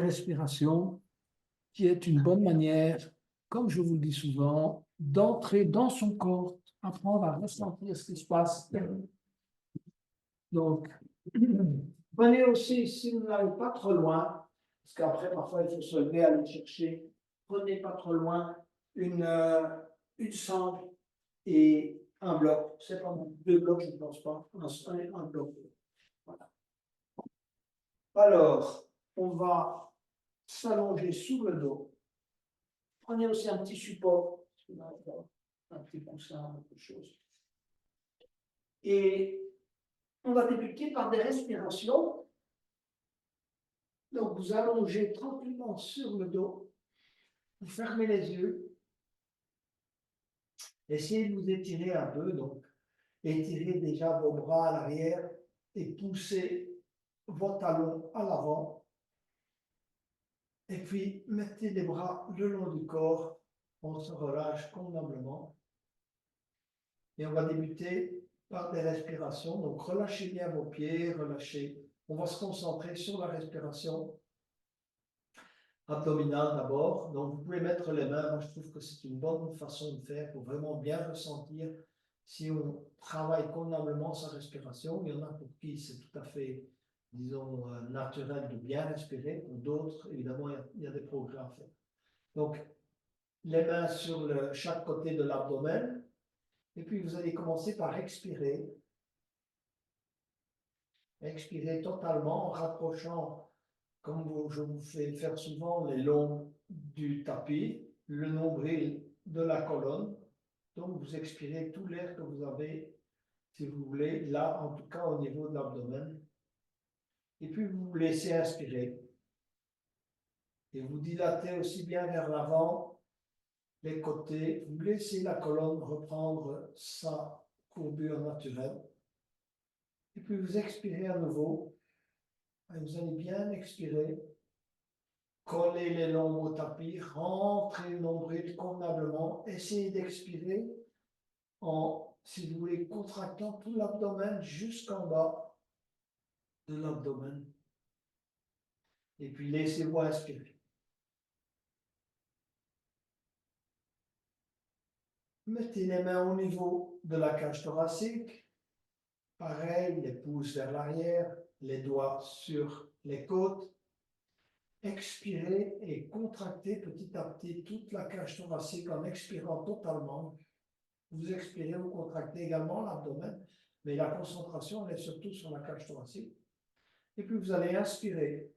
respiration qui est une bonne manière, comme je vous le dis souvent, d'entrer dans son corps, apprendre à ressentir ce qui se passe. Donc, prenez aussi, si vous n'allez pas trop loin, parce qu'après, parfois, il faut se lever, aller chercher, prenez pas trop loin une sangle et un bloc. C'est pas bon. Deux blocs, je ne pense pas. Un bloc. Voilà. Alors, on va s'allonger sur le dos. Prenez aussi un petit support, un petit coussin, quelque chose. Et on va débuter par des respirations. Donc, vous allongez tranquillement sur le dos. Vous fermez les yeux. Essayez de vous étirer un peu. Donc, étirez déjà vos bras à l'arrière et poussez vos talons à l'avant. Et puis, mettez les bras le long du corps. On se relâche convenablement. Et on va débuter par des respirations. Donc, relâchez bien vos pieds, relâchez. On va se concentrer sur la respiration abdominale d'abord. Donc, vous pouvez mettre les mains. Moi, je trouve que c'est une bonne façon de faire pour vraiment bien ressentir si on travaille convenablement sa respiration. Il y en a pour qui c'est tout à fait, disons, naturel de bien respirer. Pour d'autres, évidemment, il y a des progrès à faire. Donc, les mains sur chaque côté de l'abdomen. Et puis, vous allez commencer par expirer. Expirez totalement en rapprochant, comme je vous fais faire souvent, les longs du tapis, le nombril de la colonne. Donc, vous expirez tout l'air que vous avez, si vous voulez, là, en tout cas au niveau de l'abdomen. Et puis, vous vous laissez inspirer. Et vous dilatez aussi bien vers l'avant, les côtés. Vous laissez la colonne reprendre sa courbure naturelle. Et puis, vous expirez à nouveau. Et vous allez bien expirer. Collez les longs au tapis, rentrez le nombril convenablement, essayez d'expirer en, si vous voulez, contractant tout l'abdomen jusqu'en bas de l'abdomen. Et puis laissez-vous inspirer. Mettez les mains au niveau de la cage thoracique. Pareil, les pouces vers l'arrière, les doigts sur les côtes. Expirez et contractez petit à petit toute la cage thoracique en expirant totalement. Vous expirez, vous contractez également l'abdomen, mais la concentration, elle est surtout sur la cage thoracique. Et puis vous allez inspirer,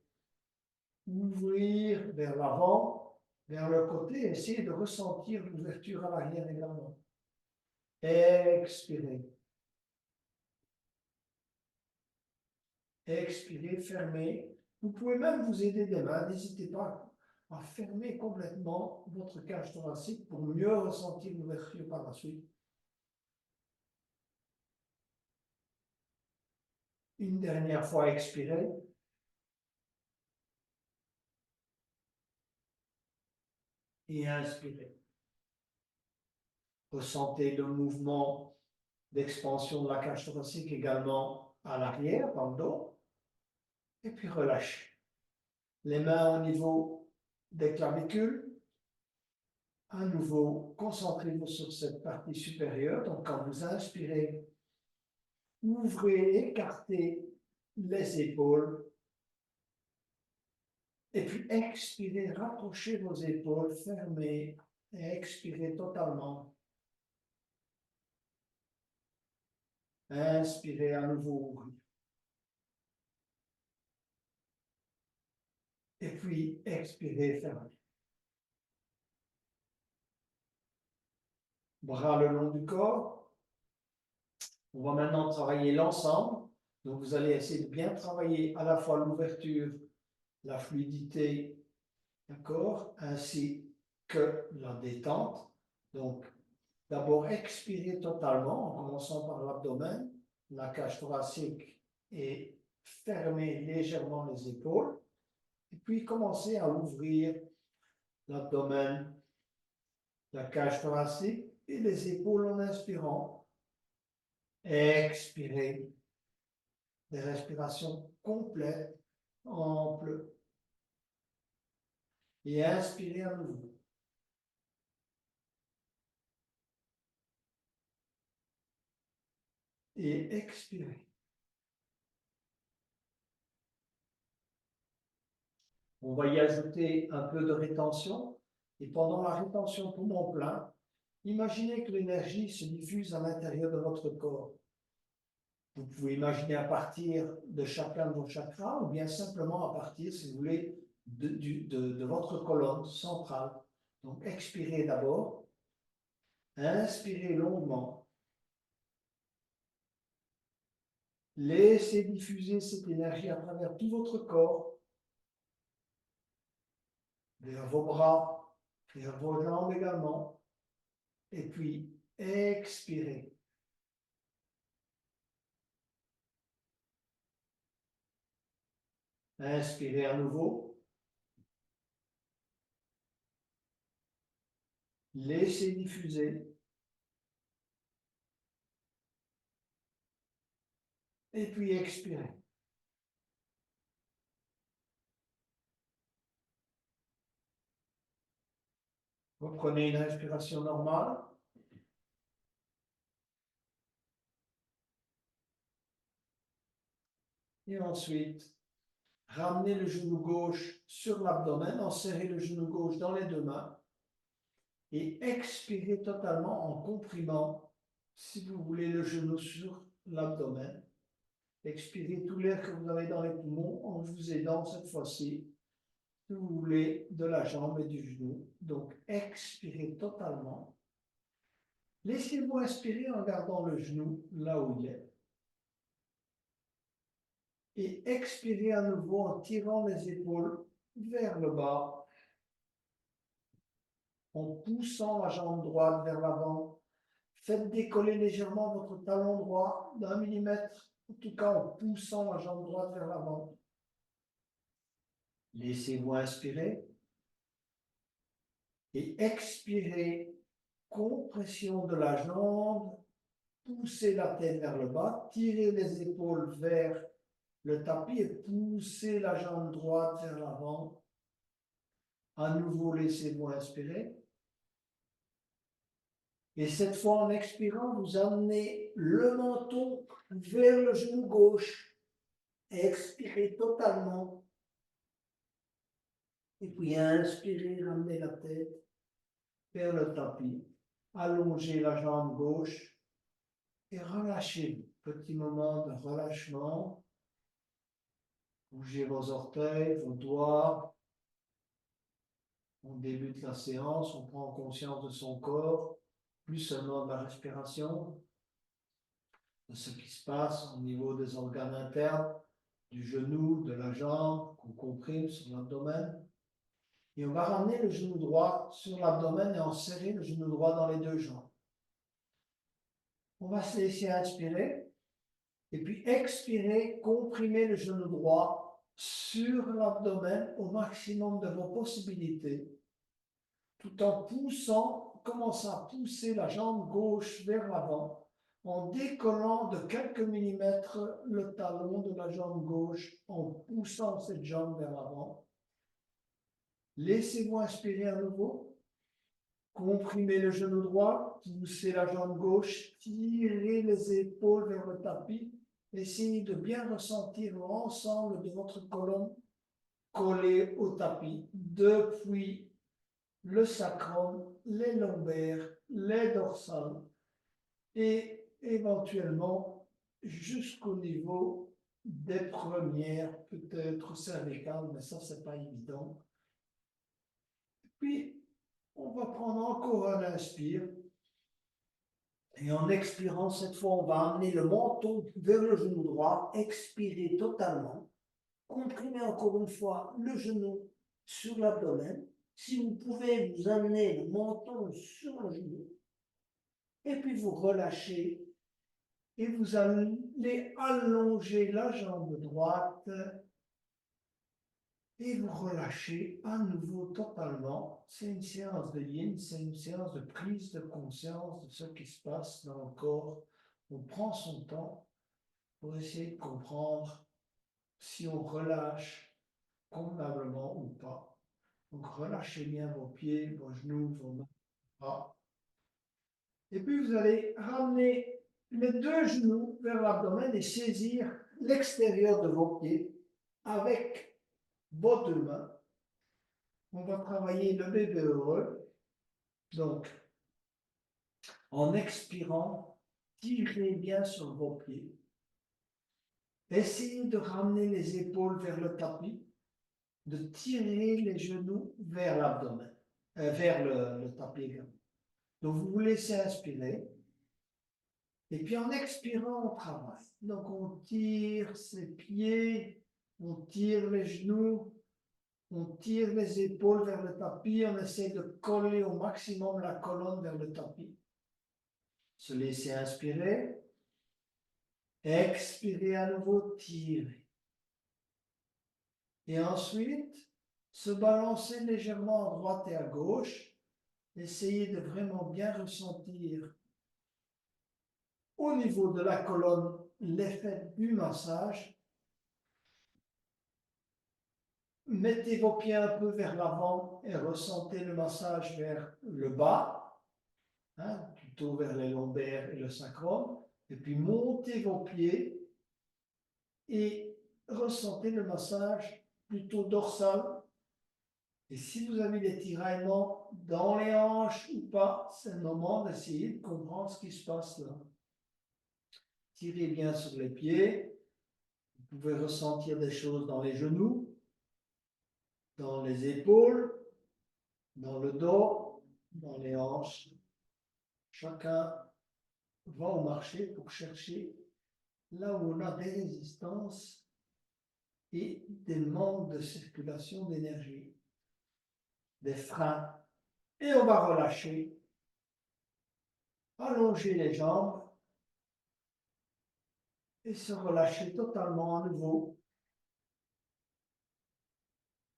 ouvrir vers l'avant, vers le côté, essayez de ressentir l'ouverture à l'arrière également. Expirez. Expirez, fermez. Vous pouvez même vous aider des mains, n'hésitez pas à fermer complètement votre cage thoracique pour mieux ressentir l'ouverture par la suite. Une dernière fois, expirez. Et inspirez. Ressentez le mouvement d'expansion de la cage thoracique également à l'arrière, dans le dos. Et puis relâchez. Les mains au niveau des clavicules. À nouveau, concentrez-vous sur cette partie supérieure. Donc, quand vous inspirez, ouvrez, écartez les épaules. Et puis expirez, rapprochez vos épaules, fermez et expirez totalement. Inspirez à nouveau, ouvrir. Et puis expirez, fermez. Bras le long du corps. On va maintenant travailler l'ensemble. Donc vous allez essayer de bien travailler à la fois l'ouverture, la fluidité, d'accord, ainsi que la détente. Donc d'abord expirez totalement en commençant par l'abdomen, la cage thoracique et fermez légèrement les épaules. Et puis commencez à ouvrir l'abdomen, la cage thoracique et les épaules en inspirant. Expirez. Des respirations complètes, amples. Et inspirez à nouveau. Et expirez. On va y ajouter un peu de rétention. Et pendant la rétention poumon plein, imaginez que l'énergie se diffuse à l'intérieur de votre corps. Vous pouvez imaginer à partir de chacun de vos chakras ou bien simplement à partir, si vous voulez, de votre colonne centrale. Donc, expirez d'abord. Inspirez longuement. Laissez diffuser cette énergie à travers tout votre corps, vers vos bras, vers vos jambes également. Et puis, expirez. Inspirez à nouveau. Laissez diffuser. Et puis, expirez. Reprenez une respiration normale. Et ensuite, ramenez le genou gauche sur l'abdomen, enserrez le genou gauche dans les deux mains et expirez totalement en comprimant, si vous voulez, le genou sur l'abdomen. Expirez tout l'air que vous avez dans les poumons en vous aidant cette fois-ci, si vous voulez, de la jambe et du genou. Donc, expirez totalement. Laissez-vous inspirer en gardant le genou là où il est. Et expirez à nouveau en tirant les épaules vers le bas, en poussant la jambe droite vers l'avant. Faites décoller légèrement votre talon droit d'1 millimètre, en tout cas en poussant la jambe droite vers l'avant. Laissez-vous inspirer et expirez, compression de la jambe, poussez la tête vers le bas, tirez les épaules vers le tapis et poussez la jambe droite vers l'avant. À nouveau, laissez-vous inspirer. Et cette fois, en expirant, vous amenez le menton vers le genou gauche. Expirez totalement. Et puis inspirez, ramenez la tête vers le tapis. Allongez la jambe gauche et relâchez. Petit moment de relâchement. Bougez vos orteils, vos doigts. On débute la séance, on prend conscience de son corps, plus seulement de la respiration, de ce qui se passe au niveau des organes internes, du genou, de la jambe, qu'on comprime sur l'abdomen. Et on va ramener le genou droit sur l'abdomen et en serrer le genou droit dans les deux jambes. On va se laisser inspirer et puis expirer, comprimer le genou droit sur l'abdomen au maximum de vos possibilités, tout en poussant, commençant à pousser la jambe gauche vers l'avant, en décollant de quelques millimètres le talon de la jambe gauche, en poussant cette jambe vers l'avant. Laissez-vous inspirer à nouveau. Comprimez le genou droit, poussez la jambe gauche, tirez les épaules vers le tapis. Essayez de bien ressentir l'ensemble de votre colonne collée au tapis, depuis le sacrum, les lombaires, les dorsales et éventuellement jusqu'au niveau des premières, peut-être cervicales, mais ça, c'est pas évident. Puis, on va prendre encore un inspire. Et en expirant, cette fois, on va amener le menton vers le genou droit. Expirez totalement. Comprimez encore une fois le genou sur l'abdomen. Si vous pouvez, vous amener le menton sur le genou. Et puis vous relâchez. Et vous allez allonger la jambe droite. Et vous relâchez à nouveau totalement. C'est une séance de yin, c'est une séance de prise de conscience de ce qui se passe dans le corps. On prend son temps pour essayer de comprendre si on relâche convenablement ou pas. Donc relâchez bien vos pieds, vos genoux, vos mains, vos bras. Et puis vous allez ramener les deux genoux vers l'abdomen et saisir l'extérieur de vos pieds avec vos deux mains. On va travailler le bébé heureux. Donc, en expirant, tirez bien sur vos pieds. Essayez de ramener les épaules vers le tapis, de tirer les genoux vers l'abdomen, vers le tapis également. Donc, vous vous laissez inspirer. Et puis, en expirant, on travaille. Donc, on tire ses pieds, on tire les genoux, on tire les épaules vers le tapis, on essaie de coller au maximum la colonne vers le tapis. Se laisser inspirer. Expirez à nouveau, tirez. Et ensuite, se balancer légèrement à droite et à gauche. Essayez de vraiment bien ressentir au niveau de la colonne l'effet du massage. Mettez vos pieds un peu vers l'avant et ressentez le massage vers le bas, hein, plutôt vers les lombaires et le sacrum. Et puis montez vos pieds et ressentez le massage plutôt dorsal. Et si vous avez des tiraillements dans les hanches ou pas, c'est le moment d'essayer de comprendre ce qui se passe là. Tirez bien sur les pieds. Vous pouvez ressentir des choses dans les genoux, dans les épaules, dans le dos, dans les hanches. Chacun va au marché pour chercher là où on a des résistances et des manques de circulation d'énergie, des freins. Et on va relâcher, allonger les jambes et se relâcher totalement à nouveau.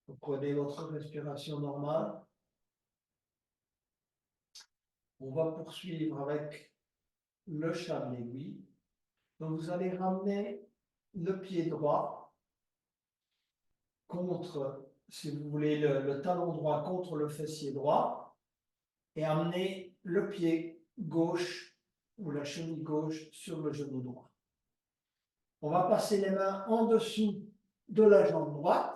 Vous prenez votre respiration normale. On va poursuivre avec le chat de l'aiguille. Donc vous allez ramener le pied droit contre, si vous voulez, le talon droit contre le fessier droit et amener le pied gauche ou la cheville gauche sur le genou droit. On va passer les mains en dessous de la jambe droite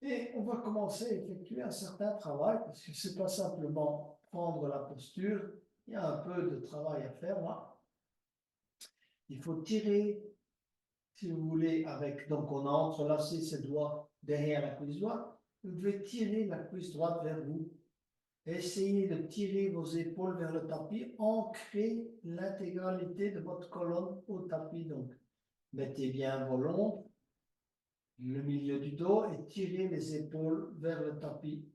et on va commencer à effectuer un certain travail parce que ce n'est pas simplement prendre la posture, il y a un peu de travail à faire là. Il faut tirer, si vous voulez, avec, donc on a entrelacé ses doigts derrière la cuisse droite, vous devez tirer la cuisse droite vers vous. Essayez de tirer vos épaules vers le tapis, ancrez l'intégralité de votre colonne au tapis. Donc, mettez bien vos lombres, le milieu du dos et tirez les épaules vers le tapis.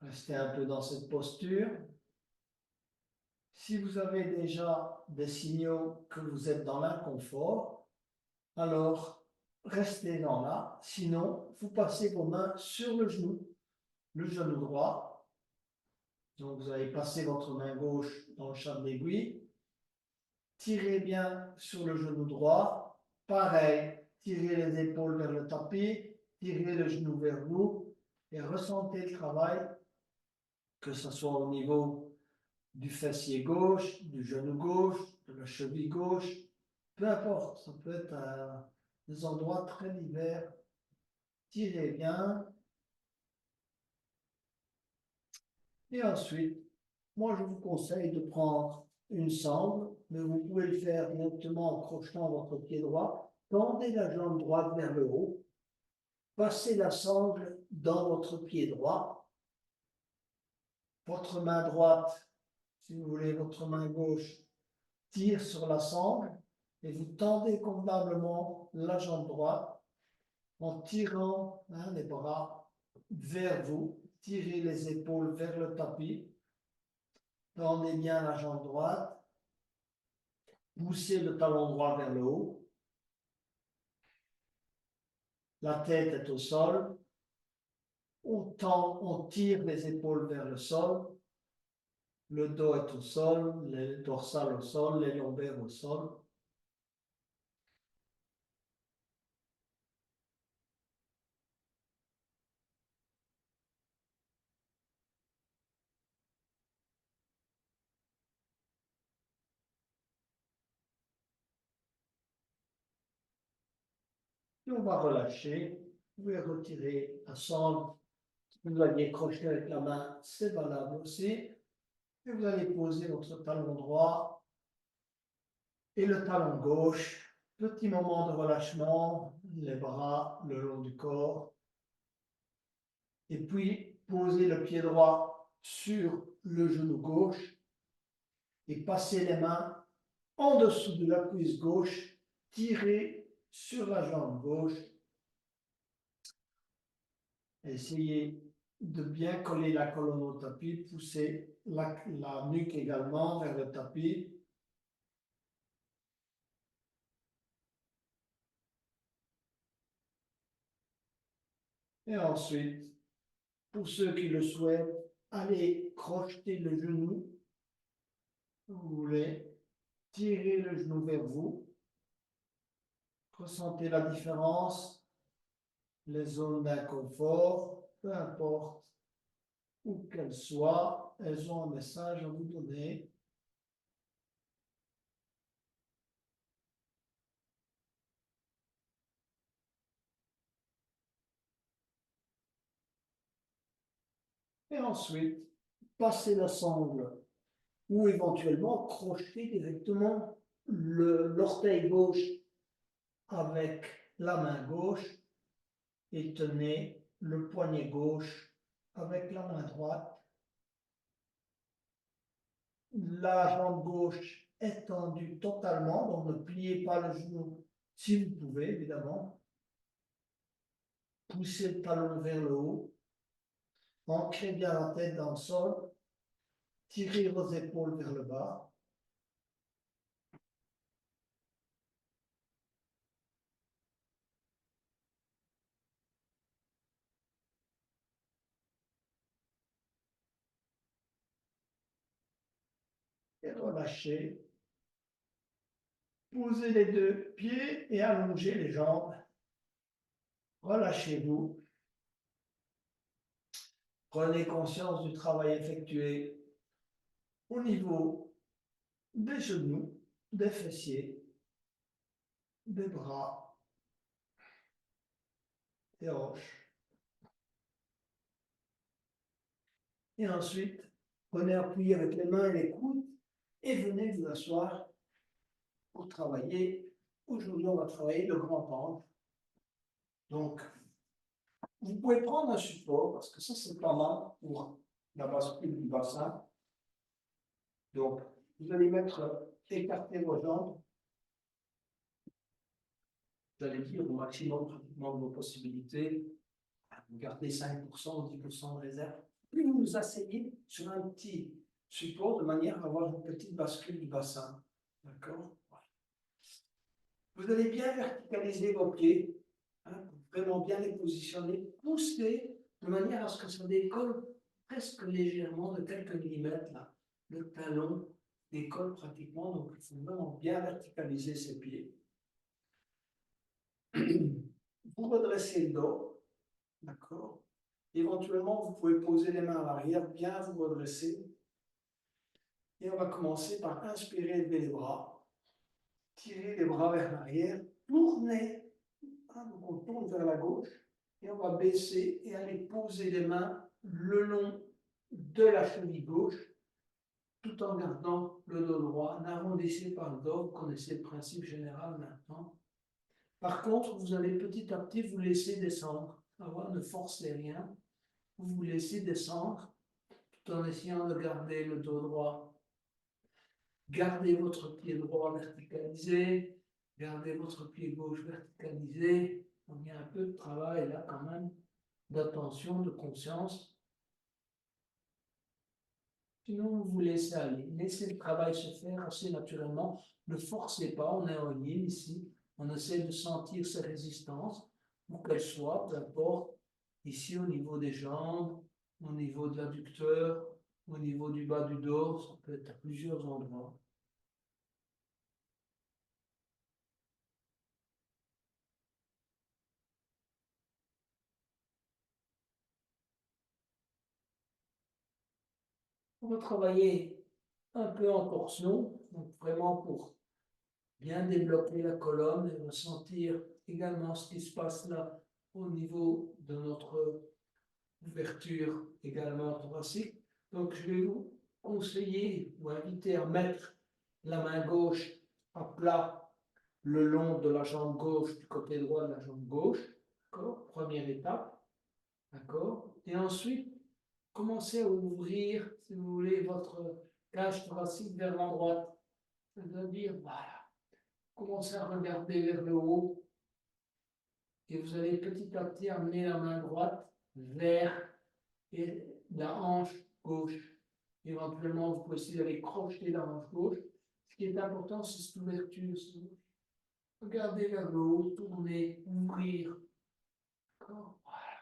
Restez un peu dans cette posture. Si vous avez déjà des signaux que vous êtes dans l'inconfort, alors restez dans là. Sinon, vous passez vos mains sur le genou droit. Donc, vous allez passer votre main gauche dans le chat de l'aiguille. Tirez bien sur le genou droit. Pareil, tirez les épaules vers le tapis, tirez le genou vers vous et ressentez le travail, que ce soit au niveau du fessier gauche, du genou gauche, de la cheville gauche, peu importe, ça peut être à des endroits très divers. Tirez bien. Et ensuite, moi je vous conseille de prendre une sangle, mais vous pouvez le faire directement en crochetant votre pied droit. Tendez la jambe droite vers le haut. Passez la sangle dans votre pied droit. Votre main droite, si vous voulez, votre main gauche, tire sur la sangle et vous tendez convenablement la jambe droite en tirant les bras vers vous. Tirez les épaules vers le tapis. Tendez bien la jambe droite. Poussez le talon droit vers le haut. La tête est au sol. On tire les épaules vers le sol. Le dos est au sol, les dorsales au sol, les lombaires au sol. Et on va relâcher. Vous pouvez retirer la sangle que vous aviez crocheté avec la main, c'est valable aussi. Et vous allez poser votre talon droit et le talon gauche. Petit moment de relâchement, les bras le long du corps. Et puis, posez le pied droit sur le genou gauche et passez les mains en dessous de la cuisse gauche, tirez sur la jambe gauche. Essayez de bien coller la colonne au tapis, poussez la nuque également vers le tapis. Et ensuite, pour ceux qui le souhaitent, allez crocheter le genou. Vous voulez tirer le genou vers vous. Ressentez la différence, les zones d'inconfort, peu importe où qu'elles soient, elles ont un message à vous donner. Et ensuite, passez la sangle ou éventuellement crocheter directement l'orteil gauche avec la main gauche et tenez le poignet gauche avec la main droite. La jambe gauche est tendue totalement, donc ne pliez pas le genou si vous pouvez, évidemment. Poussez le talon vers le haut. Ancrez bien la tête dans le sol. Tirez vos épaules vers le bas. Et relâchez. Posez les deux pieds et allongez les jambes. Relâchez-vous. Prenez conscience du travail effectué au niveau des genoux, des fessiers, des bras, des hanches. Et ensuite, prenez appui avec les mains et les coudes et venez vous asseoir pour travailler. Aujourd'hui, on va travailler le grand ventre. Donc, vous pouvez prendre un support parce que ça, c'est pas mal pour la bascule du bassin. Donc, vous allez écarter vos jambes. Vous allez dire au maximum pratiquement de vos possibilités. Vous gardez 5% ou 10% de réserve. Puis vous vous asseyez sur un petit support de manière à avoir une petite bascule du bassin. D'accord? Vous allez bien verticaliser vos pieds, hein, vraiment bien les positionner, pousser de manière à ce que ça décolle presque légèrement de quelques millimètres. Là. Le talon décolle pratiquement, donc il faut vraiment bien verticaliser ses pieds. Vous redressez le dos, d'accord? Éventuellement, vous pouvez poser les mains à l'arrière, bien vous redresser. Et on va commencer par inspirer, lever les bras, tirer les bras vers l'arrière, tourner. Donc on tourne vers la gauche et on va baisser et aller poser les mains le long de la cheville gauche tout en gardant le dos droit. N'arrondissez pas le dos, vous connaissez le principe général maintenant. Par contre, vous allez petit à petit vous laisser descendre. Ne forcez rien. Vous vous laissez descendre tout en essayant de garder le dos droit. Gardez votre pied droit verticalisé. Gardez votre pied gauche verticalisé. Il y a un peu de travail là quand même, d'attention, de conscience. Sinon, vous vous laissez aller. Laissez le travail se faire assez naturellement. Ne forcez pas, on est en yin ici. On essaie de sentir ses résistances, où qu'elles soient, peu importe. Ici, au niveau des jambes, au niveau de l'adducteur, au niveau du bas du dos, ça peut être à plusieurs endroits. On va travailler un peu en torsion, donc vraiment pour bien développer la colonne et ressentir également ce qui se passe là au niveau de notre ouverture également thoracique. Donc, je vais vous conseiller ou inviter à mettre la main gauche à plat le long de la jambe gauche, du côté droit de la jambe gauche. D'accord? Première étape. D'accord? Et ensuite, commencez à ouvrir, si vous voulez, votre cage thoracique vers la droite. C'est-à-dire, voilà. Commencez à regarder vers le haut. Et vous allez petit à petit amener la main droite vers la hanche gauche. Éventuellement, vous pouvez essayer d'aller crocheter la hanche gauche. Ce qui est important, c'est cette ouverture. Regardez vers le haut, tournez, ouvrir. D'accord? Voilà.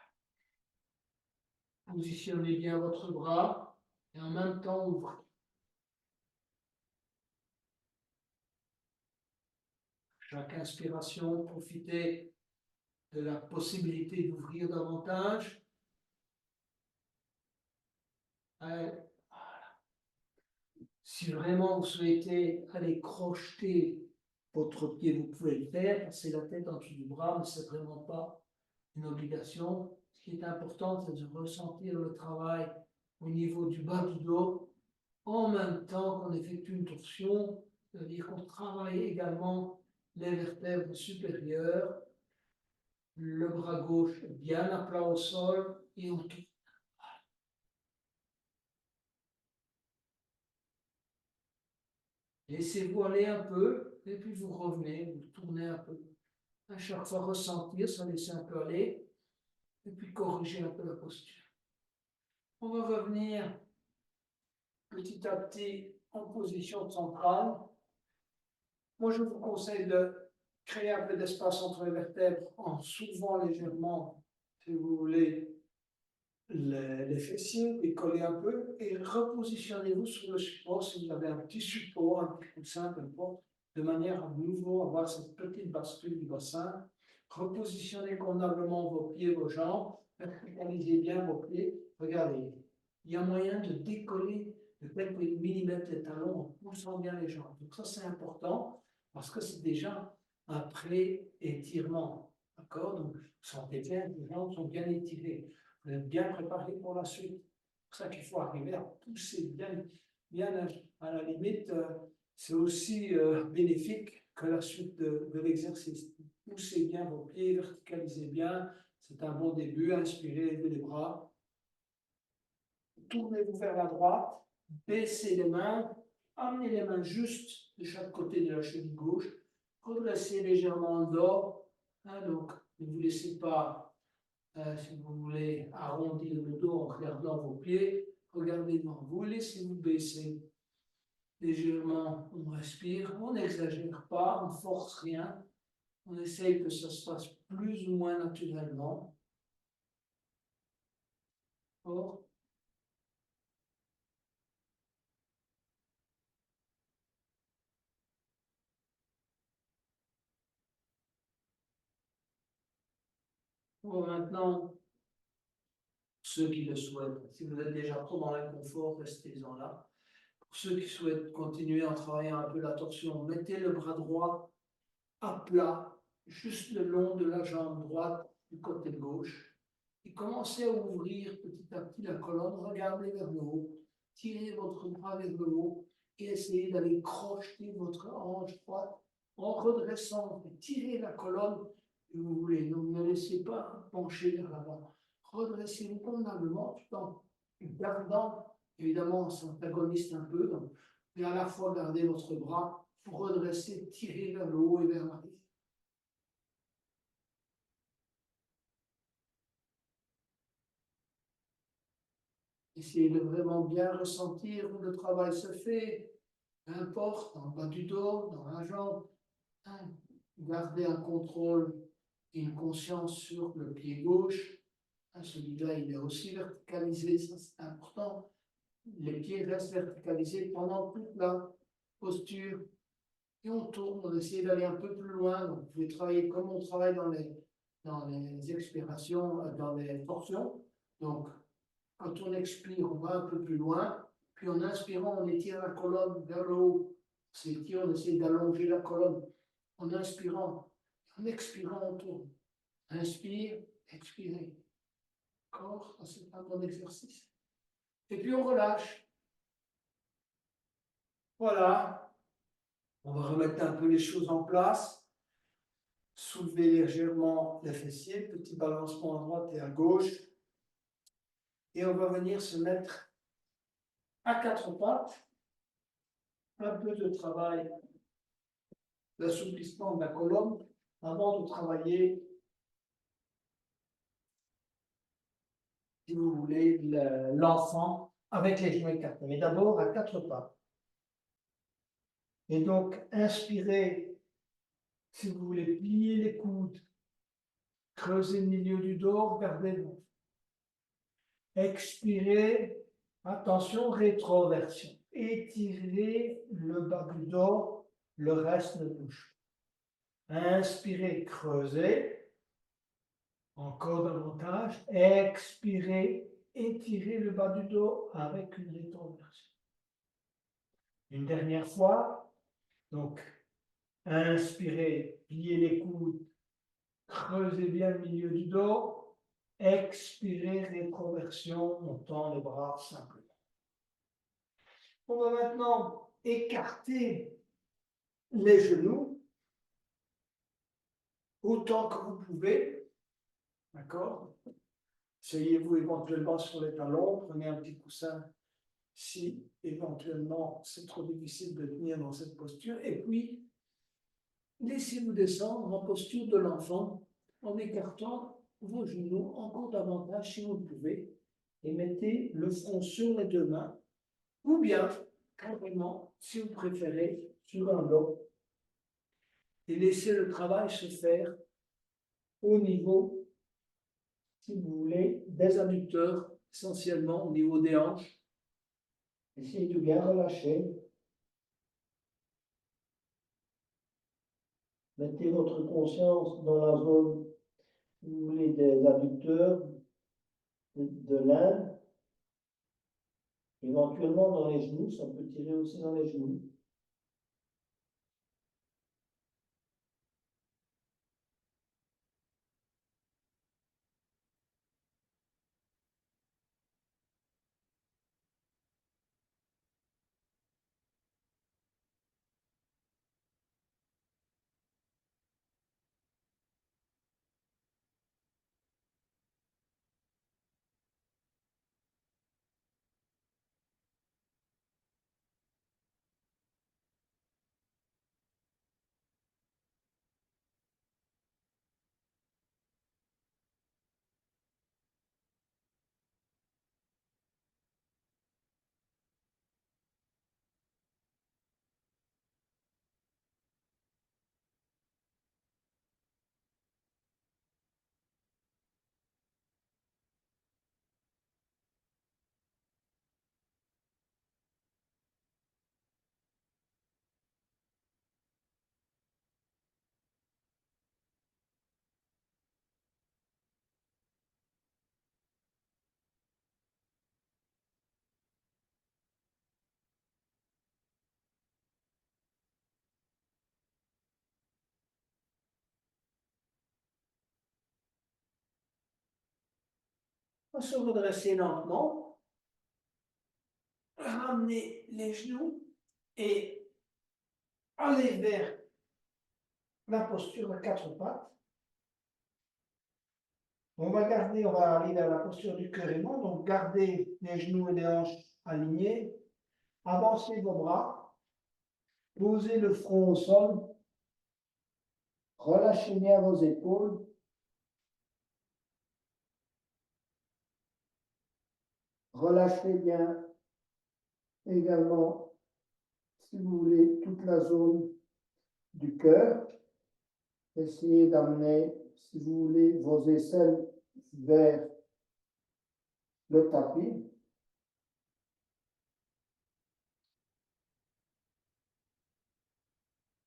Positionnez bien votre bras et en même temps ouvrez. Chaque inspiration, profitez de la possibilité d'ouvrir davantage. Voilà. Si vraiment vous souhaitez aller crocheter votre pied, vous pouvez le faire, passer la tête en dessous du bras, mais ce n'est vraiment pas une obligation. Ce qui est important, c'est de ressentir le travail au niveau du bas du dos, en même temps qu'on effectue une torsion, c'est-à-dire qu'on travaille également les vertèbres supérieures, le bras gauche bien à plat au sol et on tourne. Laissez-vous aller un peu et puis vous revenez, vous tournez un peu. À chaque fois ressentir, ça laisser un peu aller et puis corriger un peu la posture. On va revenir petit à petit en position centrale. Moi, je vous conseille de créer un peu d'espace entre les vertèbres en soulevant légèrement, si vous voulez, les fessiers, et coller un peu, et repositionnez-vous sur le support si vous avez un petit support, un petit coussin, peu importe, de manière à de nouveau avoir cette petite bascule du bassin. Repositionnez convenablement vos pieds, vos jambes, verticalisez bien vos pieds. Regardez, il y a moyen de décoller de quelques millimètres les talons en poussant bien les jambes. Donc ça, c'est important parce que c'est déjà un pré-étirement. D'accord? Donc, vous sentez bien que les jambes sont bien étirées. Vous êtes bien préparé pour la suite. C'est pour ça qu'il faut arriver à pousser bien, bien à la limite. C'est aussi bénéfique que la suite de l'exercice. Poussez bien vos pieds, verticalisez bien. C'est un bon début. Inspirez, levez les bras. Tournez-vous vers la droite. Baissez les mains. Amenez les mains juste de chaque côté de la cheville gauche. Redressez légèrement le dos. Hein, donc, ne vous laissez pas si vous voulez arrondir le dos en regardant vos pieds, regardez devant vous, laissez-vous baisser légèrement, on respire, on n'exagère pas, on ne force rien, on essaye que ça se passe plus ou moins naturellement. Fort. Bon, maintenant, ceux qui le souhaitent, si vous êtes déjà trop dans l'inconfort, restez-en là. Pour ceux qui souhaitent continuer en travaillant un peu la torsion, mettez le bras droit à plat, juste le long de la jambe droite du côté gauche. Et commencez à ouvrir petit à petit la colonne, regardez vers le haut, tirez votre bras vers le haut et essayez d'aller crocheter votre hanche droite en redressant, tirez la colonne que vous voulez. Donc ne laissez pas pencher vers l'avant. Redressez-vous convenablement tout en gardant évidemment son antagoniste un peu, donc, et à la fois gardez votre bras pour redresser, tirer vers le haut et vers l'arrière. Essayez de vraiment bien ressentir où le travail se fait, peu importe, dans le bas du dos, dans la jambe. Hein. Gardez un contrôle et une conscience sur le pied gauche. Hein, celui-là, il est aussi verticalisé, ça c'est important. Les pieds restent verticalisés pendant toute la posture. Et on tourne, on essaie d'aller un peu plus loin. Donc, vous pouvez travailler comme on travaille dans les expirations, dans les torsions. Donc, quand on expire, on va un peu plus loin. Puis en inspirant, on étire la colonne vers le haut. On s'étire, on essaie d'allonger la colonne. En inspirant, En expirant, on tourne. Inspire, expirez. Encore, c'est un bon exercice. Et puis on relâche. Voilà. On va remettre un peu les choses en place. Soulever légèrement les fessiers, petit balancement à droite et à gauche. Et on va venir se mettre à quatre pattes. Un peu de travail d'assouplissement de la colonne avant de travailler, si vous voulez, l'enfant avec les genoux écartés. Mais d'abord à quatre pattes. Et donc, inspirez, si vous voulez, plier les coudes, creuser le milieu du dos, regardez-vous. Expirez, attention, rétroversion. Étirez le bas du dos, le reste ne bouge pas. Inspirez, creusez, encore davantage. Expirez, étirez le bas du dos avec une rétroversion. Une dernière fois, donc, inspirez, pliez les coudes, creusez bien le milieu du dos. Expirez, rétroversion, on tend les bras simplement. On va maintenant écarter les genoux autant que vous pouvez. D'accord? Asseyez-vous éventuellement sur les talons, prenez un petit coussin si éventuellement c'est trop difficile de tenir dans cette posture. Et puis, laissez-vous descendre en posture de l'enfant en écartant vos genoux encore davantage si vous le pouvez. Et mettez le front sur les deux mains, ou bien, carrément, si vous préférez, sur un bloc. Et laissez le travail se faire au niveau, si vous voulez, des adducteurs, essentiellement au niveau des hanches. Essayez de bien relâcher. Mettez votre conscience dans la zone, si vous voulez, des adducteurs, de l'Inde. Éventuellement dans les genoux, ça peut tirer aussi dans les genoux. On va se redresser lentement, ramener les genoux et aller vers la posture à quatre pattes. On va arriver à la posture du cœur aimant, donc gardez les genoux et les hanches alignés, avancez vos bras, posez le front au sol, relâchez bien vos épaules, relâchez bien également, si vous voulez, toute la zone du cœur. Essayez d'amener, si vous voulez, vos aisselles vers le tapis.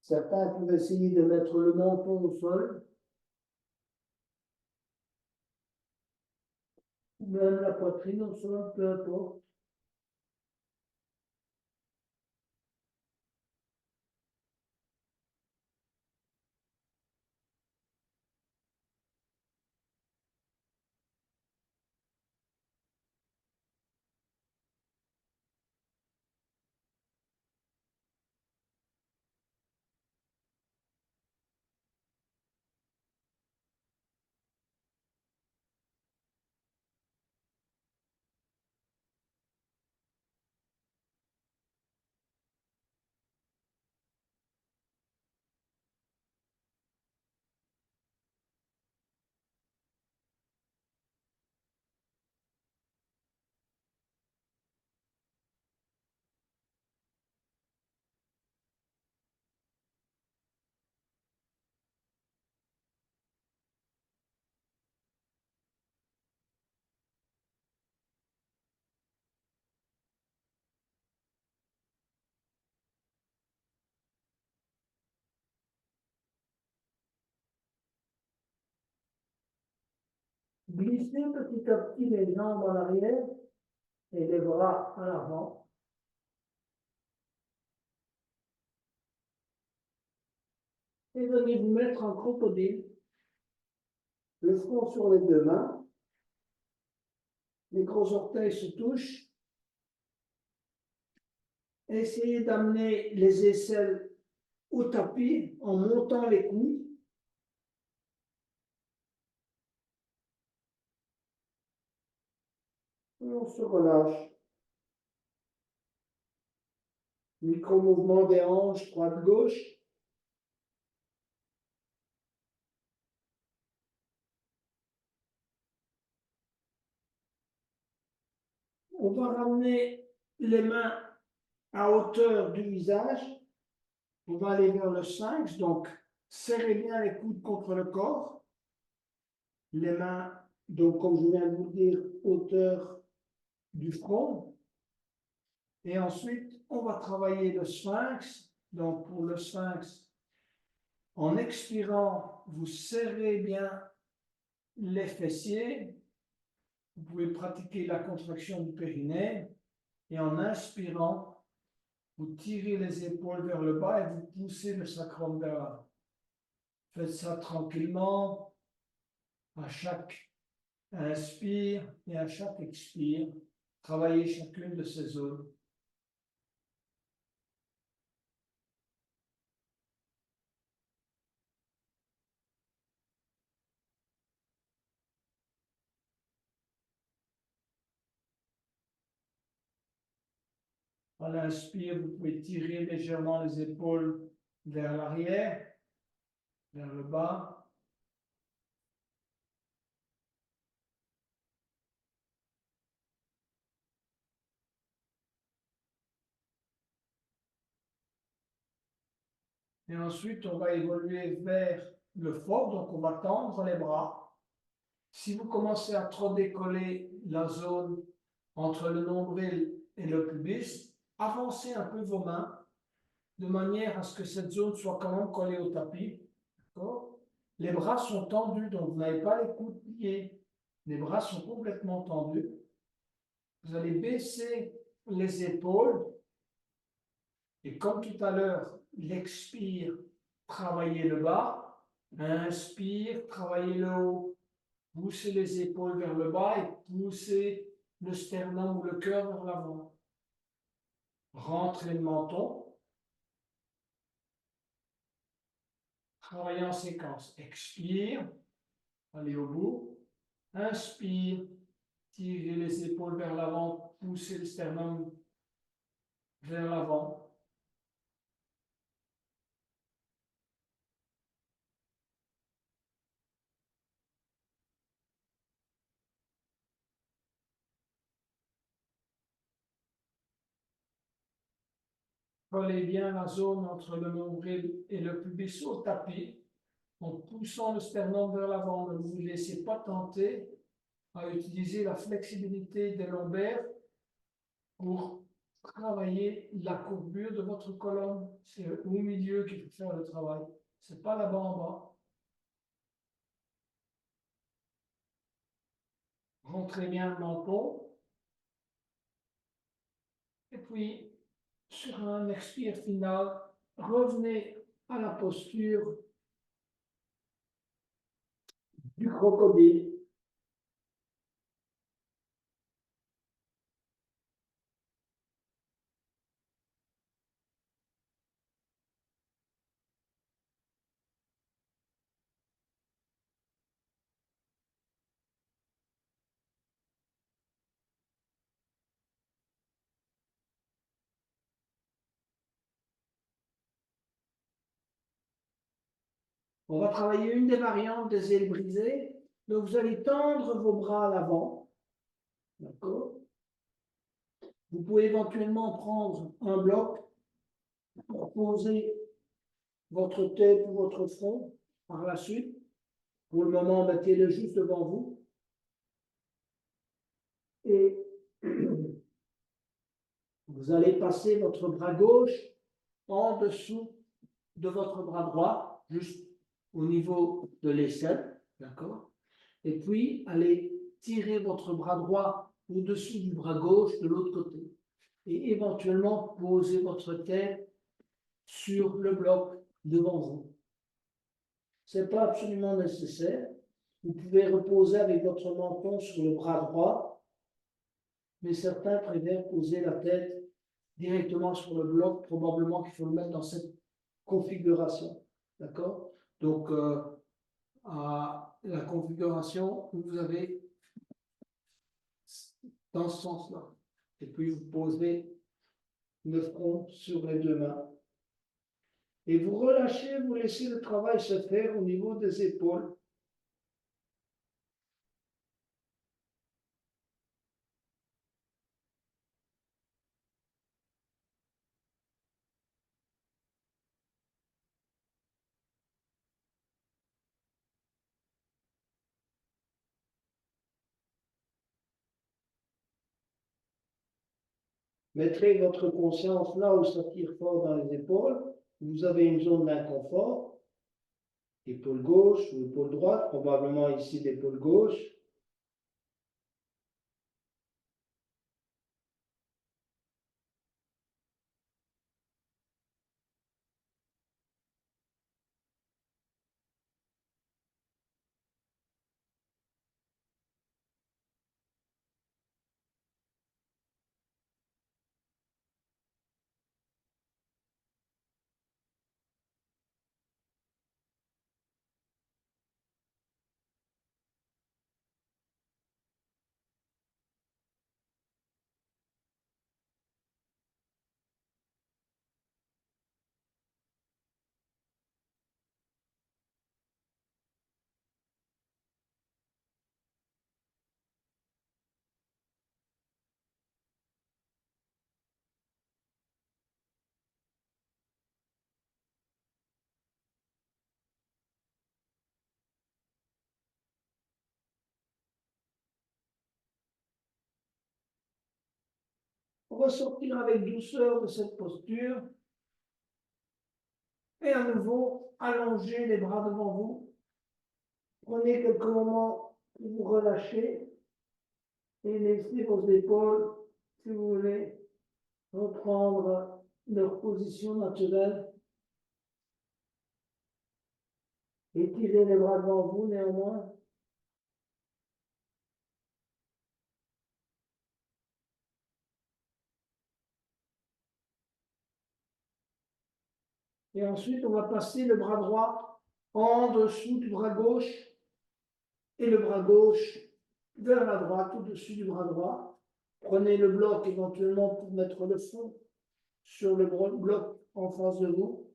Certains peuvent essayer de mettre le menton au sol, ou même la poitrine au sol, peu importe. Glissez petit à petit les jambes en arrière et les bras en avant. Et venez vous mettre en crocodile. Le front sur les deux mains. Les gros orteils se touchent. Essayez d'amener les aisselles au tapis en montant les coudes. Et on se relâche. Micro-mouvement des hanches, droite-gauche. On va ramener les mains à hauteur du visage. On va aller vers le sphinx, donc serrez bien les coudes contre le corps. Les mains, donc comme je viens de vous le dire, hauteur du front. Et ensuite, on va travailler le sphinx. Donc pour le sphinx, en expirant, vous serrez bien les fessiers. Vous pouvez pratiquer la contraction du périnée. Et en inspirant, vous tirez les épaules vers le bas et vous poussez le sacrum vers l'avant. Faites ça tranquillement, à chaque inspire et à chaque expire. Travaillez chacune de ces zones. À l'inspire, vous pouvez tirer légèrement les épaules vers l'arrière, vers le bas. Et ensuite, on va évoluer vers le fort, donc on va tendre les bras. Si vous commencez à trop décoller la zone entre le nombril et le pubis, avancez un peu vos mains de manière à ce que cette zone soit quand même collée au tapis. Les bras sont tendus, donc vous n'avez pas les coudes pliés. Les bras sont complètement tendus. Vous allez baisser les épaules. Et comme tout à l'heure, l'expire, travaillez le bas. Inspire, travaillez le haut. Poussez les épaules vers le bas et poussez le sternum ou le cœur vers l'avant. Rentrez le menton. Travaillez en séquence. Expire, allez au bout. Inspire, tirez les épaules vers l'avant, poussez le sternum vers l'avant. Collez bien la zone entre le nombril et le pubis au tapis en poussant le sternum vers l'avant. Ne vous laissez pas tenter à utiliser la flexibilité des lombaires pour travailler la courbure de votre colonne. C'est au milieu qu'il faut faire le travail. Ce n'est pas là-bas en bas. Rentrez bien le menton. Et puis, sur un expire final, revenez à la posture du crocodile. On va travailler une des variantes des ailes brisées. Donc, vous allez tendre vos bras à l'avant. D'accord? Vous pouvez éventuellement prendre un bloc pour poser votre tête ou votre front par la suite. Pour le moment, mettez-le juste devant vous. Et vous allez passer votre bras gauche en dessous de votre bras droit, juste au niveau de l'aisselle. D'accord? Et puis, allez tirer votre bras droit au-dessus du bras gauche de l'autre côté. Et éventuellement, poser votre tête sur le bloc devant vous. Ce n'est pas absolument nécessaire. Vous pouvez reposer avec votre menton sur le bras droit, mais certains préfèrent poser la tête directement sur le bloc. Probablement qu'il faut le mettre dans cette configuration. D'accord? Donc, à la configuration, vous avez dans ce sens-là. Et puis, vous posez le front sur les deux mains. Et vous relâchez, vous laissez le travail se faire au niveau des épaules. Mettrez votre conscience là où ça tire fort dans les épaules. Vous avez une zone d'inconfort. Épaule gauche ou épaule droite, probablement ici l'épaule gauche. Ressortir avec douceur de cette posture. Et à nouveau, allongez les bras devant vous. Prenez quelques moments pour vous relâcher et laissez vos épaules, si vous voulez, reprendre leur position naturelle. Étirez les bras devant vous néanmoins. Et ensuite, on va passer le bras droit en dessous du bras gauche et le bras gauche vers la droite, au-dessus du bras droit. Prenez le bloc éventuellement pour mettre le fond sur le bloc en face de vous.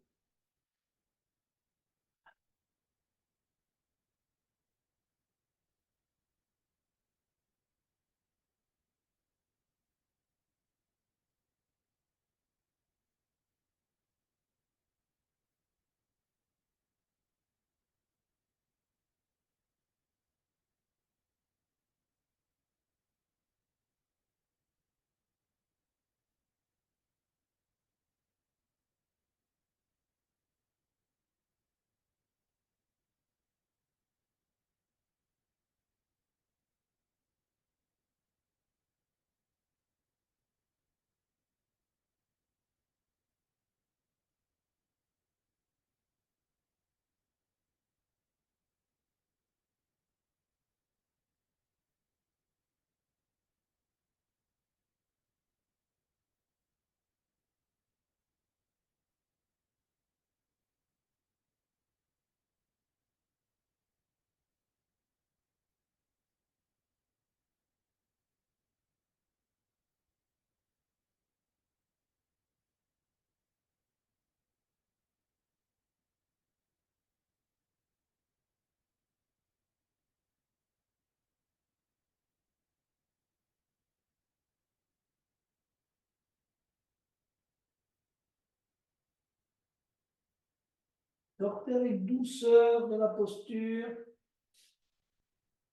Sortez avec douceur de la posture.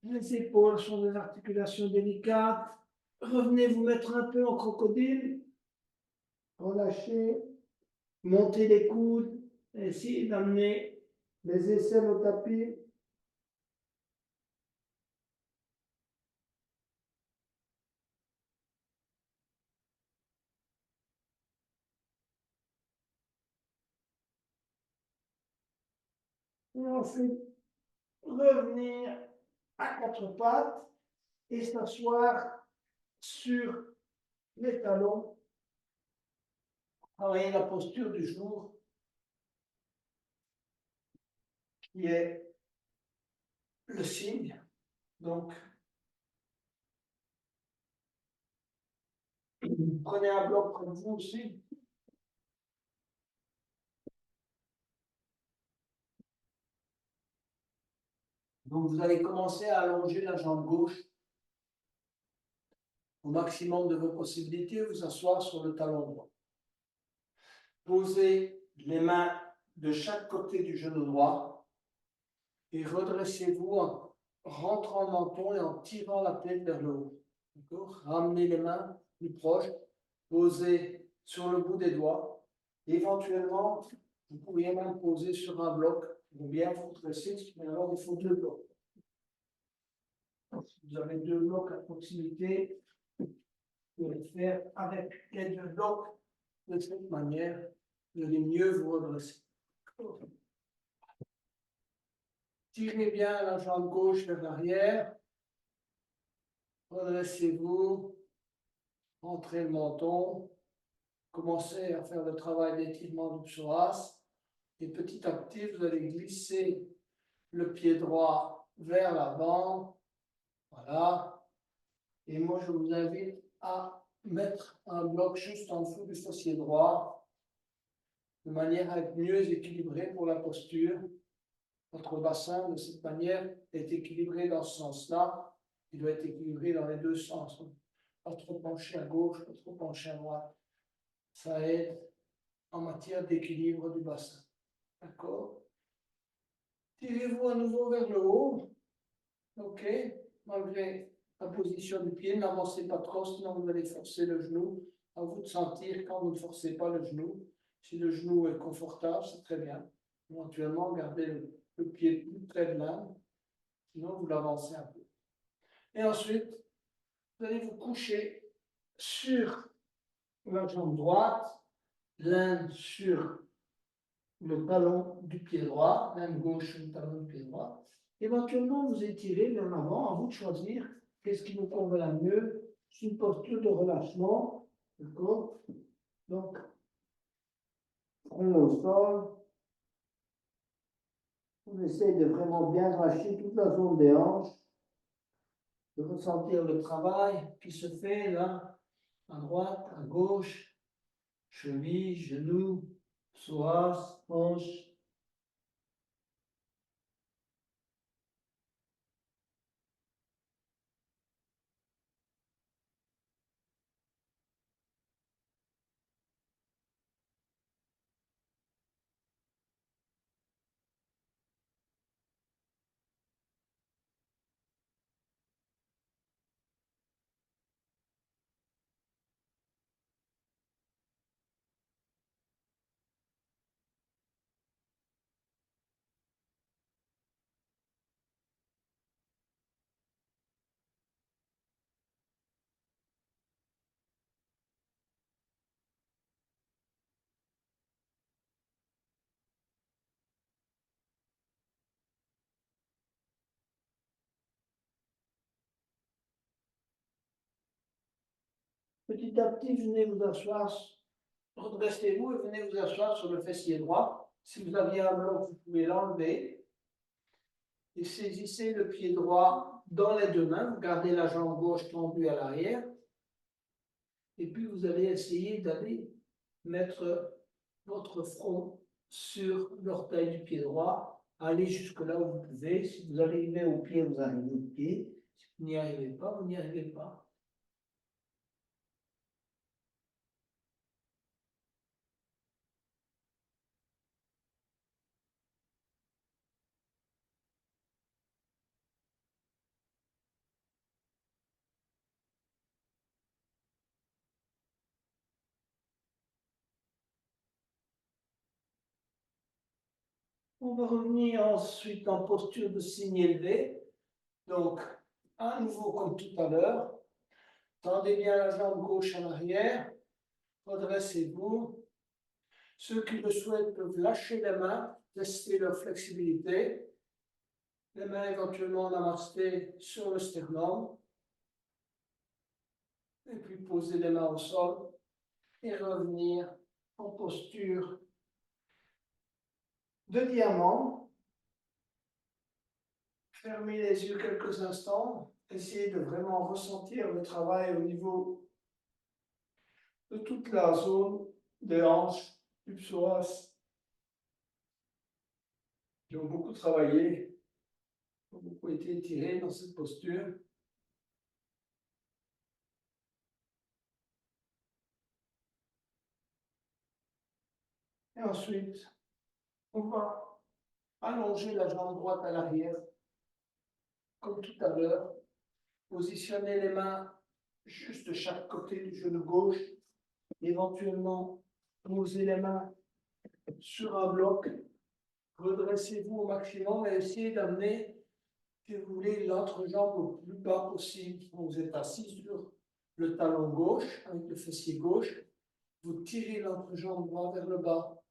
Les épaules sont des articulations délicates. Revenez vous mettre un peu en crocodile. Relâchez. Montez les coudes. Essayez d'amener les aisselles au tapis. Et ensuite, revenir à quatre pattes et s'asseoir sur les talons. Travailler la posture du jour, qui est le signe. Donc, prenez un bloc près de vous aussi. Donc, vous allez commencer à allonger la jambe gauche au maximum de vos possibilités, vous asseoir sur le talon droit. Posez les mains de chaque côté du genou droit et redressez-vous en rentrant le menton et en tirant la tête vers le haut. Ramenez les mains plus proches, posez sur le bout des doigts. Éventuellement, vous pourriez même poser sur un bloc ou bien vous dresser, mais alors il faut deux blocs. Si vous avez deux blocs à proximité, vous pouvez le faire avec les deux blocs. De cette manière, vous allez mieux vous redresser. Tirez bien la jambe gauche vers l'arrière. Redressez-vous. Rentrez le menton. Commencez à faire le travail d'étirement du psoas. Et petit à petit, vous allez glisser le pied droit vers l'avant. Voilà. Et moi, je vous invite à mettre un bloc juste en dessous du fessier droit, de manière à être mieux équilibré pour la posture. Votre bassin, de cette manière, est équilibré dans ce sens-là. Il doit être équilibré dans les deux sens. Pas trop penché à gauche, pas trop penché à droite. Ça aide en matière d'équilibre du bassin. D'accord? Tirez-vous à nouveau vers le haut. OK? Malgré la position du pied, n'avancez pas trop, sinon vous allez forcer le genou. À vous de sentir quand vous ne forcez pas le genou. Si le genou est confortable, c'est très bien. Éventuellement, gardez le pied plus près de l'âne, sinon vous l'avancez un peu. Et ensuite, vous allez vous coucher sur la jambe droite, l'un sur le talon du pied droit, même gauche sur le talon du pied droit. Éventuellement, vous étirez vers l'avant, à vous de choisir qu'est-ce qui vous convient mieux. C'est une posture de relâchement. D'accord? Donc, on est au sol. On essaye de vraiment bien relâcher toute la zone des hanches, de ressentir le travail qui se fait là, à droite, à gauche, cheville, genou, psoas, hanche. Petit à petit, venez vous asseoir, redressez-vous et venez vous asseoir sur le fessier droit. Si vous aviez un bloc, vous pouvez l'enlever. Et saisissez le pied droit dans les deux mains. Vous gardez la jambe gauche tendue à l'arrière. Et puis, vous allez essayer d'aller mettre votre front sur l'orteil du pied droit. Allez jusque là où vous pouvez. Si vous arrivez au pied, vous arrivez au pied. Si vous n'y arrivez pas, vous n'y arrivez pas. On va revenir ensuite en posture de signe élevé. Donc, à nouveau comme tout à l'heure, tendez bien la jambe gauche en arrière, redressez-vous. Ceux qui le souhaitent peuvent lâcher les mains tester leur flexibilité. Les mains éventuellement namasté sur le sternum. Et puis poser les mains au sol et revenir en posture de diamant. Fermez les yeux quelques instants. Essayez de vraiment ressentir le travail au niveau de toute la zone des hanches, du psoas, qui ont beaucoup travaillé, qui ont beaucoup été étirés dans cette posture. Et ensuite, on va allonger la jambe droite à l'arrière, comme tout à l'heure. Positionnez les mains juste de chaque côté du genou gauche. Éventuellement, posez les mains sur un bloc. Redressez-vous au maximum et essayez d'amener, si vous voulez, l'entrejambe au plus bas possible. Vous êtes assis sur le talon gauche, avec le fessier gauche. Vous tirez l'entrejambe droit vers le bas.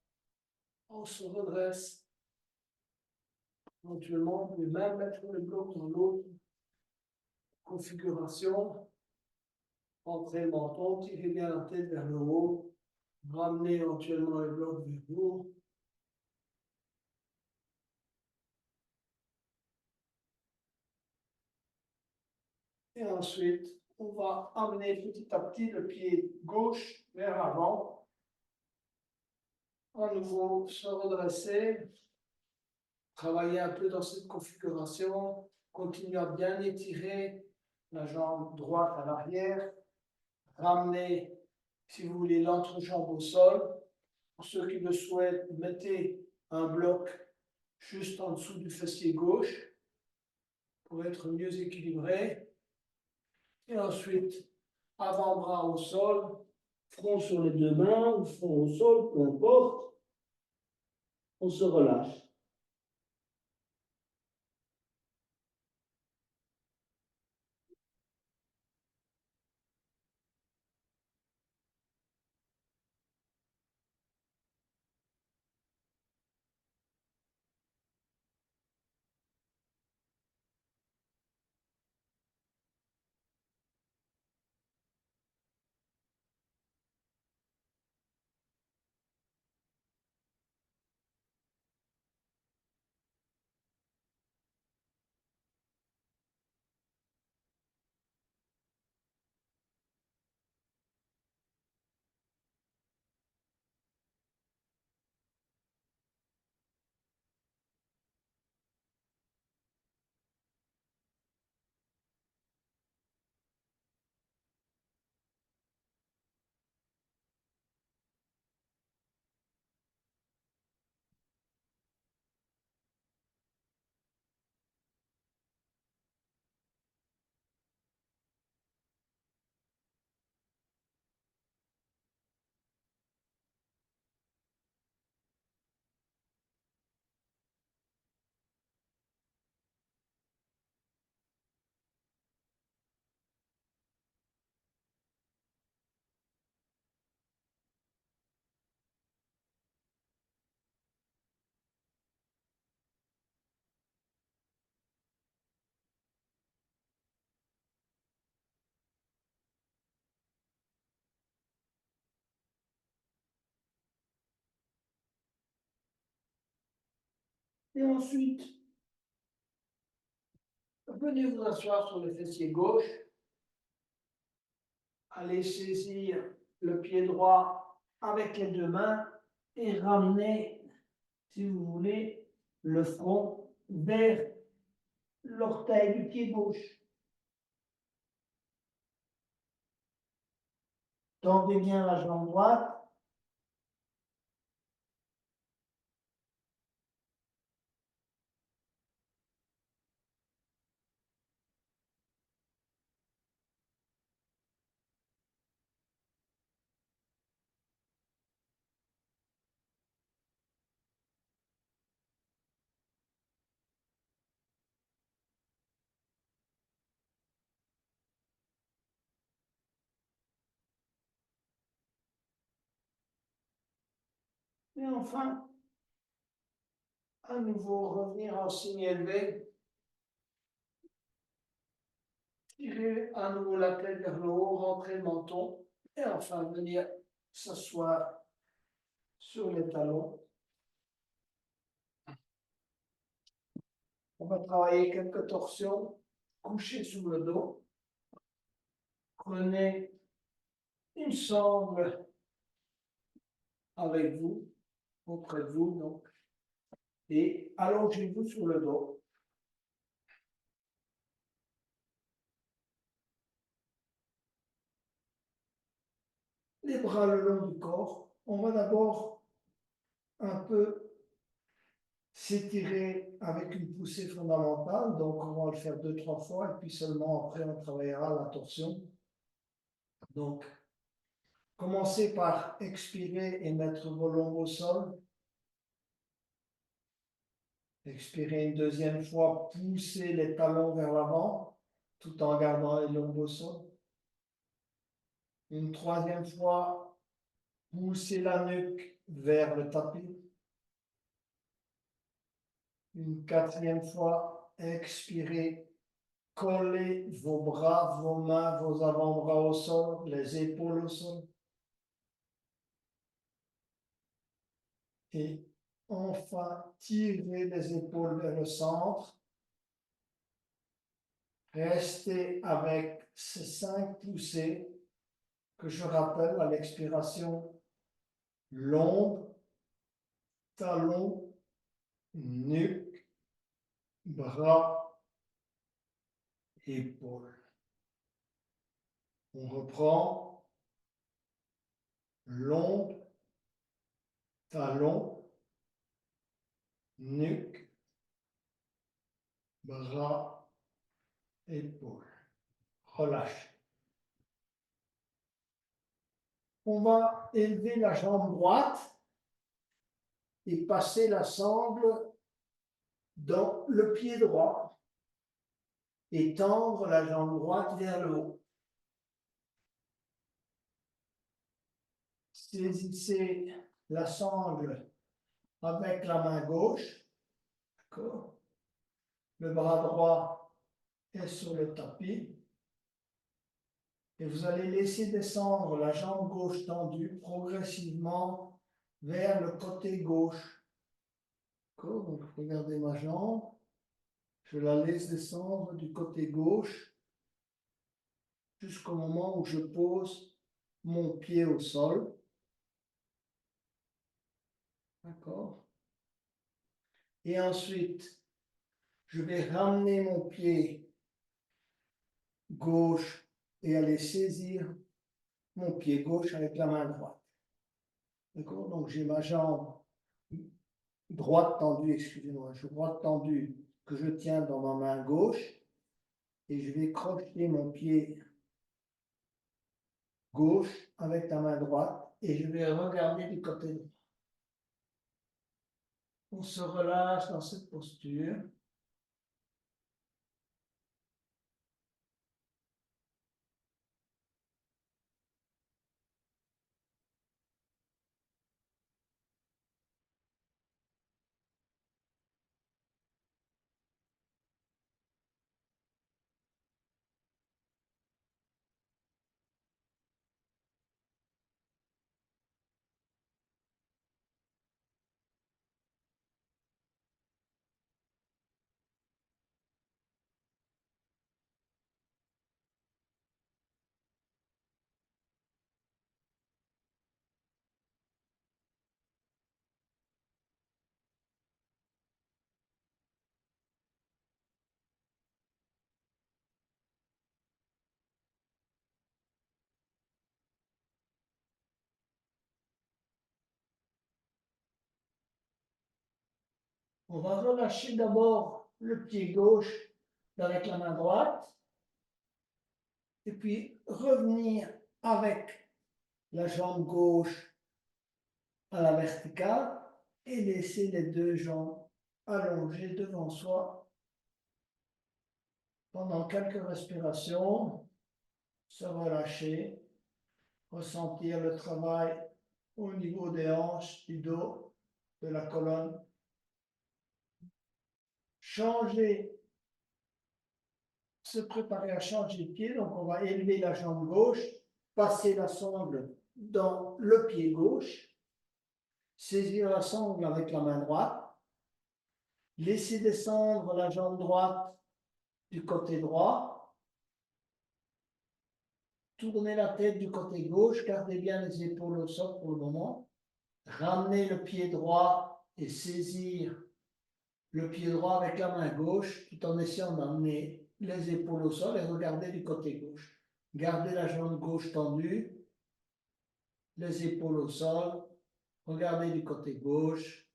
On se redresse. Éventuellement, vous pouvez même mettre le bloc dans l'autre configuration. Entrez le menton, tirez bien la tête vers le haut. Ramenez éventuellement le bloc vers vous. Et ensuite, on va amener petit à petit le pied gauche vers l'avant. À nouveau, se redresser. Travailler un peu dans cette configuration. Continuez à bien étirer la jambe droite à l'arrière. Ramenez, si vous voulez, l'entrejambe au sol. Pour ceux qui le souhaitent, mettez un bloc juste en dessous du fessier gauche pour être mieux équilibré. Et ensuite, avant-bras au sol, front sur les deux mains ou front au sol, peu importe. On se relâche. Et ensuite, venez vous asseoir sur le fessier gauche. Allez saisir le pied droit avec les deux mains et ramener, si vous voulez, le front vers l'orteil du pied gauche. Tendez bien la jambe droite. Et enfin, À nouveau, revenir en signe élevé. Tirer à nouveau la tête vers le haut, rentrer le menton. Et enfin, venir s'asseoir sur les talons. On va travailler quelques torsions. Coucher sous le dos. Prenez une sangle avec vous, auprès de vous, donc, et allongez-vous sur le dos. Les bras le long du corps. On va d'abord un peu s'étirer avec une poussée fondamentale, donc on va le faire 2-3 fois, et puis seulement après on travaillera la torsion. Donc, commencez par expirer et mettre vos lombes au sol. Expirez une deuxième fois, poussez les talons vers l'avant, tout en gardant les lombes au sol. Une troisième fois, poussez la nuque vers le tapis. Une quatrième fois, expirez, collez vos bras, vos mains, vos avant-bras au sol, les épaules au sol. Et enfin, tirez les épaules vers le centre. Restez avec ces 5 poussées que je rappelle à l'expiration: lombe, talon, nuque, bras, épaules. On reprend: lombe, talon, nuque, bras, épaules. Relâche. On va élever la jambe droite et passer la sangle dans le pied droit et tendre la jambe droite vers le haut. Saisissez la sangle avec la main gauche. D'accord. Le bras droit est sur le tapis. Et vous allez laisser descendre la jambe gauche tendue progressivement vers le côté gauche. D'accord. Donc, regardez ma jambe. Je la laisse descendre du côté gauche jusqu'au moment où je pose mon pied au sol. D'accord. Et ensuite, je vais ramener mon pied gauche et aller saisir mon pied gauche avec la main droite. D'accord. Donc, j'ai ma jambe droite tendue, excusez-moi, droite tendue que je tiens dans ma main gauche et je vais crocheter mon pied gauche avec la main droite et je vais regarder du côté droit. On se relâche dans cette posture. On va relâcher d'abord le pied gauche avec la main droite et puis revenir avec la jambe gauche à la verticale et laisser les deux jambes allongées devant soi pendant quelques respirations, se relâcher, ressentir le travail au niveau des hanches, du dos, de la colonne. changer, se préparer à changer de pied. Donc, on va élever la jambe gauche, passer la sangle dans le pied gauche, saisir la sangle avec la main droite, laisser descendre la jambe droite du côté droit, tourner la tête du côté gauche, gardez bien les épaules au sol pour le moment, ramener le pied droit et saisir le pied droit avec la main gauche, tout en essayant d'amener les épaules au sol et regarder du côté gauche. Gardez la jambe gauche tendue, les épaules au sol, regardez du côté gauche,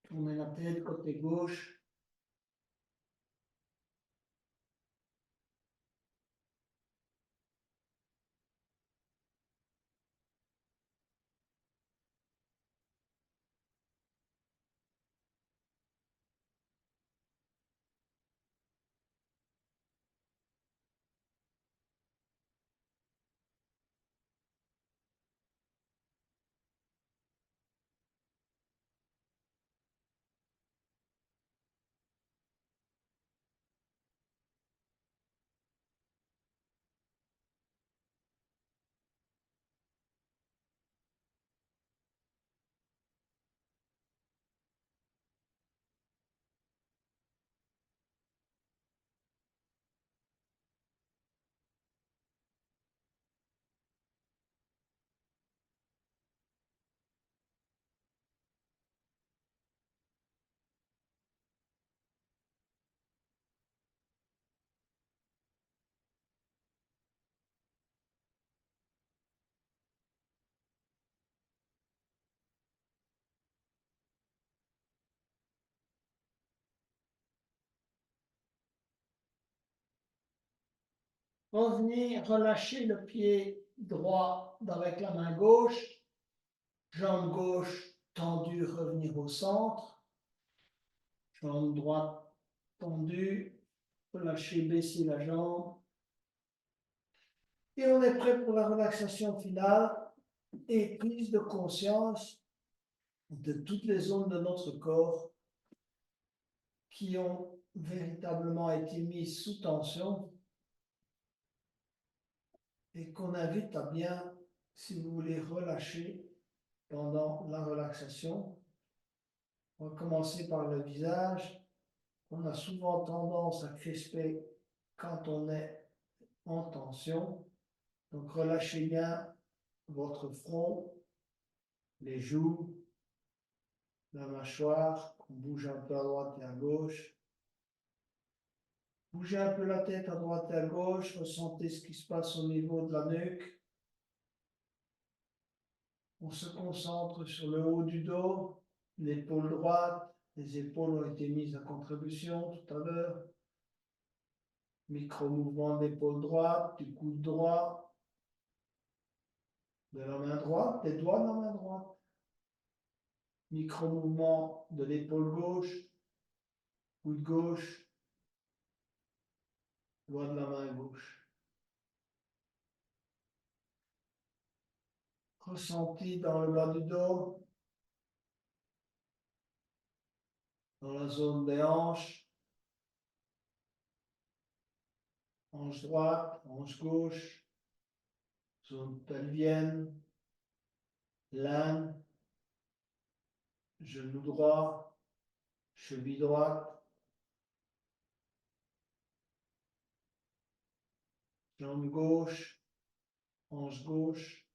tournez la tête côté gauche. Revenez, relâchez le pied droit avec la main gauche, jambe gauche tendue, revenir au centre, jambe droite tendue, relâchez, baisser la jambe. Et on est prêt pour la relaxation finale et prise de conscience de toutes les zones de notre corps qui ont véritablement été mises sous tension et qu'on invite à bien, si vous voulez, relâcher pendant la relaxation. On va commencer par le visage. On a souvent tendance à crisper quand on est en tension. Donc relâchez bien votre front, les joues, la mâchoire. On bouge un peu à droite et à gauche. Bougez un peu la tête à droite et à gauche. Ressentez ce qui se passe au niveau de la nuque. On se concentre sur le haut du dos, l'épaule droite. Les épaules ont été mises à contribution tout à l'heure. Micro-mouvement de l'épaule droite, du coude droit, de la main droite, des doigts de la main droite. Micro-mouvement de l'épaule gauche, coude gauche, doigt de la main gauche. Ressenti dans le bas du dos, dans la zone des hanches, hanche droite, hanche gauche, zone pelvienne, l'âne, genou droit, cheville droite, jambe gauche, hanche gauche,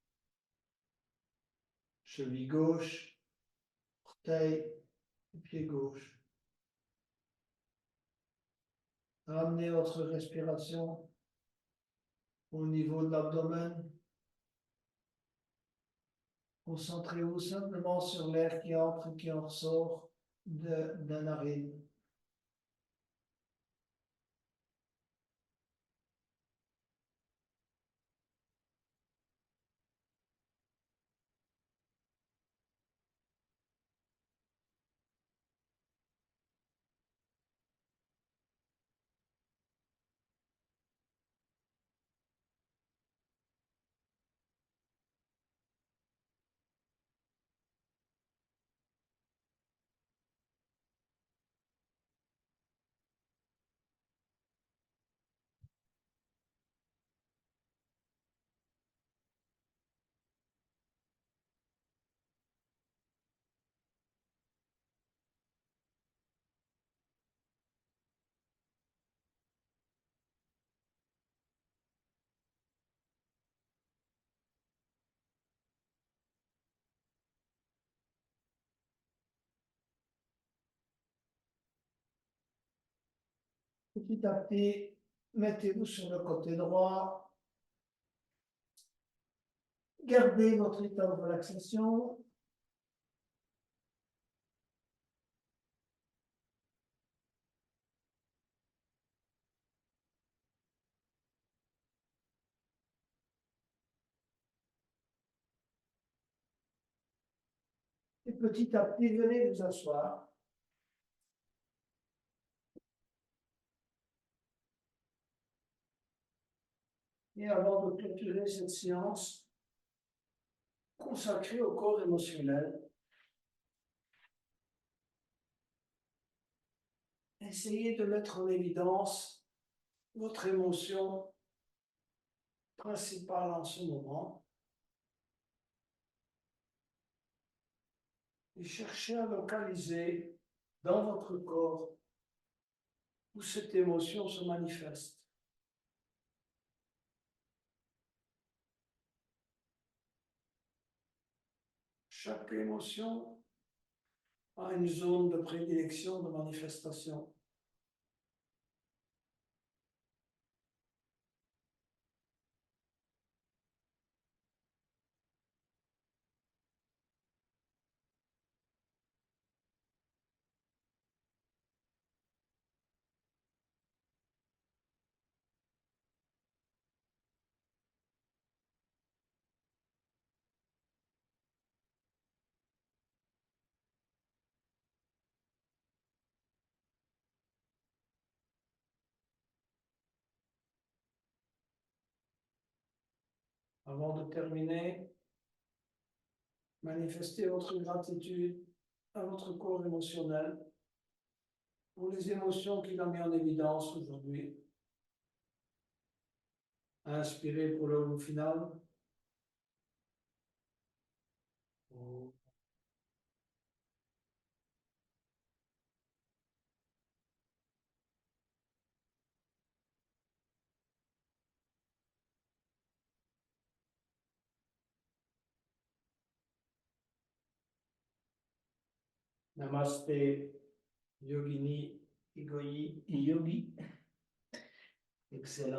cheville gauche, orteil, pied gauche. Ramenez votre respiration au niveau de l'abdomen. Concentrez-vous simplement sur l'air qui entre et qui en ressort de la narine. petit à petit, mettez-vous sur le côté droit. Gardez votre état de relaxation. Et petit à petit, venez vous asseoir. Et avant de clôturer cette séance consacrée au corps émotionnel, essayez de mettre en évidence votre émotion principale en ce moment et cherchez à localiser dans votre corps où cette émotion se manifeste. Chaque émotion a une zone de prédilection, de manifestation. Avant de terminer, manifestez votre gratitude à votre corps émotionnel pour les émotions qu'il a mis en évidence aujourd'hui. Inspirez pour le mot final. Namaste, Yogini, Igoyi, Yogi. Excellent.